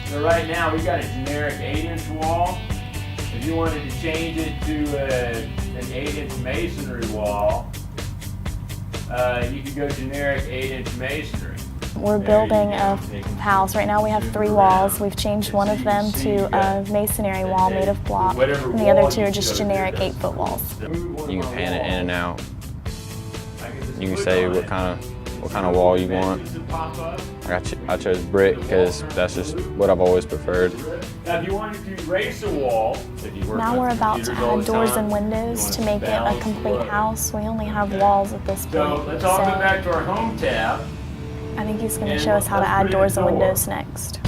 So right now we got a generic 8-inch wall. If you wanted to change it to an 8-inch masonry wall, you could go generic 8-inch masonry. We're building a house. Right now we have 3 walls. We've changed one of them to a masonry wall made of block, and the other 2 are just generic 8-foot walls. You can paint it in and out. You can say what kind of wall you want. I chose brick because that's just what I've always preferred. Now, if you wanted to race a wall, now we're about to add doors and windows to make it a complete house. We only have walls at this point. So let's all go back to our home tab. I think he's going to show us how to add doors and windows next.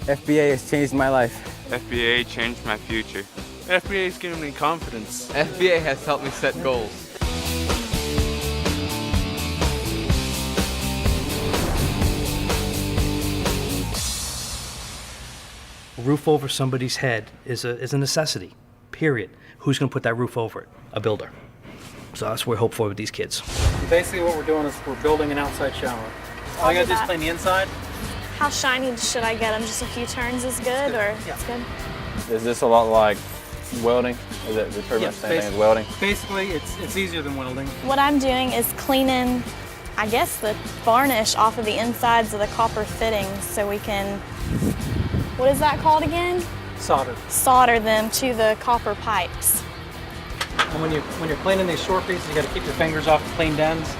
FBA has changed my life. FBA changed my future. FBA has given me confidence. FBA has helped me set goals. Roof over somebody's head is a necessity, period. Who's going to put that roof over it? A builder. So that's what we hope for with these kids. Basically what we're doing is we're building an outside shower. All you gotta do is clean the inside. How shiny should I get them? Just a few turns is good, or it's good? Is this a lot like welding? Is it pretty much the same thing as welding? Basically, it's easier than welding. What I'm doing is cleaning, I guess, the varnish off of the insides of the copper fittings so we can, what is that called again? Solder. Solder them to the copper pipes. And when you're cleaning these short pieces, you got to keep your fingers off the cleaned ends.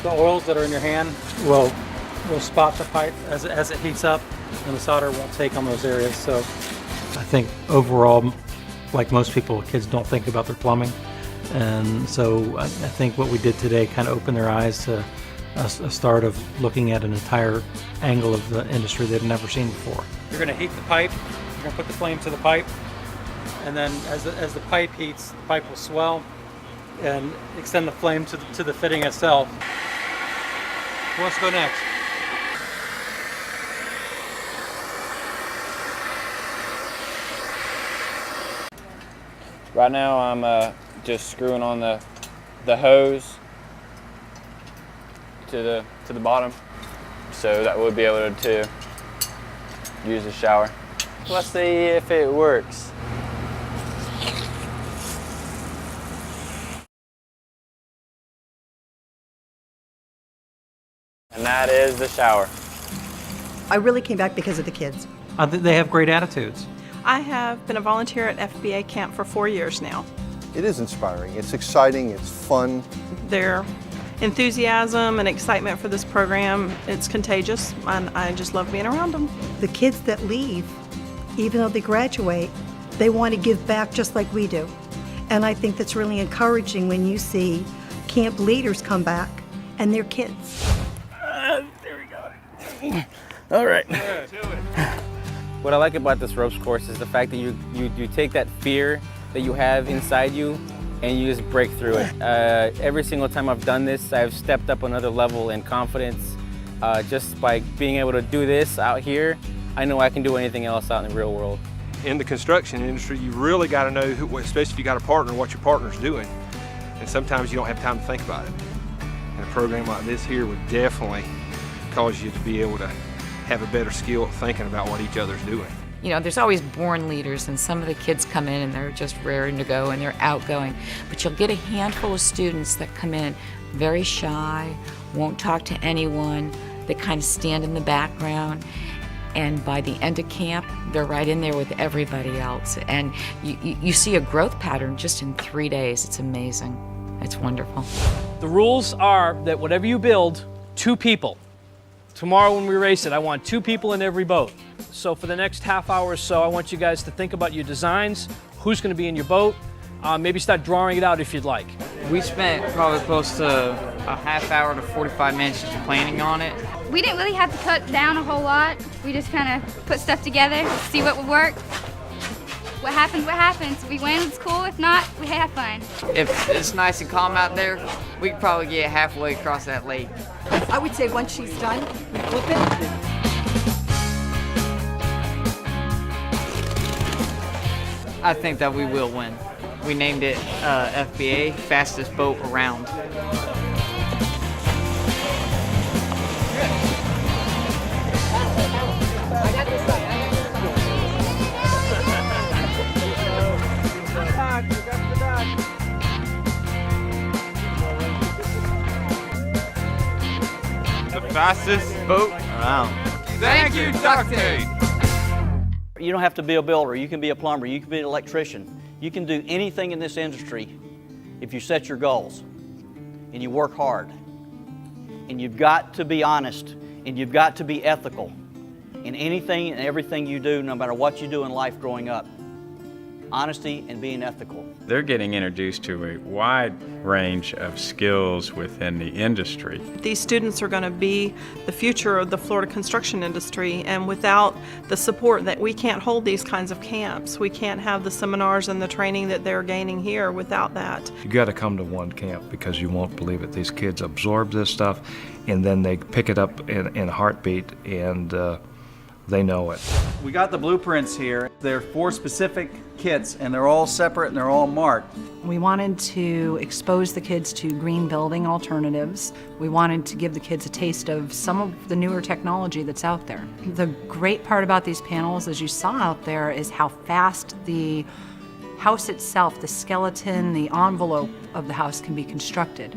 The oils that are in your hand will spot the pipe as it heats up, and the solder won't take on those areas. So I think overall, like most people, kids don't think about their plumbing, and so I think what we did today kind of opened their eyes to a start of looking at an entire angle of the industry they've never seen before. You're going to heat the pipe. You're going to put the flame to the pipe. And then as the pipe heats, the pipe will swell and extend the flame to the fitting itself. Who wants to go next? Right now I'm just screwing on the hose to the bottom, so that we'll be able to use the shower. Let's see if it works. And that is the shower. I really came back because of the kids. They have great attitudes. I have been a volunteer at FBA camp for 4 years now. It is inspiring. It's exciting. It's fun. Their enthusiasm and excitement for this program, it's contagious, and I just love being around them. The kids that leave, even though they graduate, they want to give back just like we do. And I think that's really encouraging when you see camp leaders come back and their kids. There we go. All right. What I like about this ropes course is the fact that you take that fear that you have inside you and you just break through it. Every single time I've done this, I've stepped up another level in confidence. Just by being able to do this out here, I know I can do anything else out in the real world. In the construction industry, you really got to know, especially if you got a partner, what your partner's doing. And sometimes you don't have time to think about it. And a program like this here would definitely cause you to be able to have a better skill at thinking about what each other's doing. You know, there's always born leaders, and some of the kids come in and they're just raring to go and they're outgoing. But you'll get a handful of students that come in very shy, won't talk to anyone, they kind of stand in the background. And by the end of camp, they're right in there with everybody else. And you see a growth pattern just in 3 days. It's amazing. It's wonderful. The rules are that whatever you build, 2 people. Tomorrow when we race it, I want 2 people in every boat. So for the next half hour or so, I want you guys to think about your designs, who's going to be in your boat, maybe start drawing it out if you'd like. We spent probably close to a half hour to 45 minutes just planning on it. We didn't really have to cut down a whole lot. We just kind of put stuff together, see what would work. What happens, what happens. If we win, it's cool. If not, we have fun. If it's nice and calm out there, we could probably get halfway across that lake. I would say once she's done, we flip it. I think that we will win. We named it FBA, Fastest Boat Around. The fastest boat around. Thank you, Duct Tape. You don't have to be a builder. You can be a plumber. You can be an electrician. You can do anything in this industry if you set your goals and you work hard. And you've got to be honest and you've got to be ethical in anything and everything you do, no matter what you do in life growing up. Honesty and being ethical. They're getting introduced to a wide range of skills within the industry. These students are going to be the future of the Florida construction industry, and without the support, that we can't hold these kinds of camps. We can't have the seminars and the training that they're gaining here without that. You got to come to one camp because you won't believe it. These kids absorb this stuff and then they pick it up in a heartbeat, and they know it. We got the blueprints here. They're 4 specific kits and they're all separate and they're all marked. We wanted to expose the kids to green building alternatives. We wanted to give the kids a taste of some of the newer technology that's out there. The great part about these panels, as you saw out there, is how fast the house itself, the skeleton, the envelope of the house can be constructed.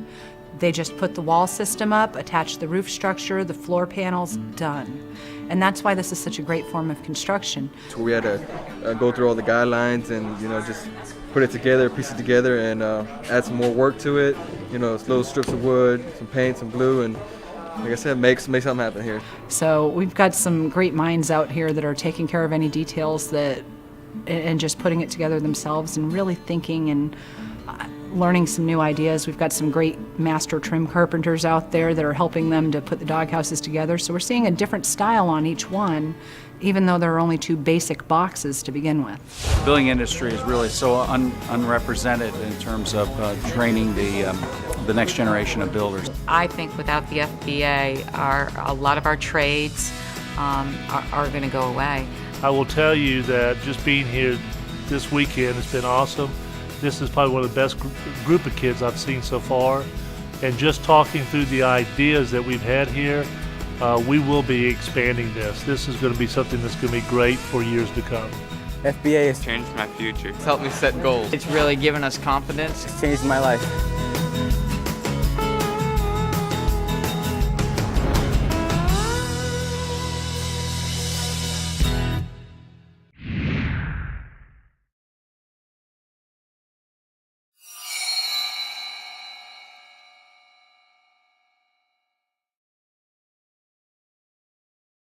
They just put the wall system up, attach the roof structure, the floor panels, done. And that's why this is such a great form of construction. So we had to go through all the guidelines and, just put it together, piece it together, and add some more work to it. Little strips of wood, some paint, some glue, and like I said, make something happen here. So we've got some great minds out here that are taking care of any details and just putting it together themselves and really thinking and learning some new ideas. We've got some great master trim carpenters out there that are helping them to put the doghouses together. So we're seeing a different style on each one, even though there are only 2 basic boxes to begin with. The building industry is really so unrepresented in terms of training the next generation of builders. I think without the FBA, a lot of our trades are going to go away. I will tell you that just being here this weekend has been awesome. This is probably one of the best group of kids I've seen so far. And just talking through the ideas that we've had here, we will be expanding this. This is going to be something that's going to be great for years to come. FBA has changed my future. It's helped me set goals. It's really given us confidence. It's changed my life.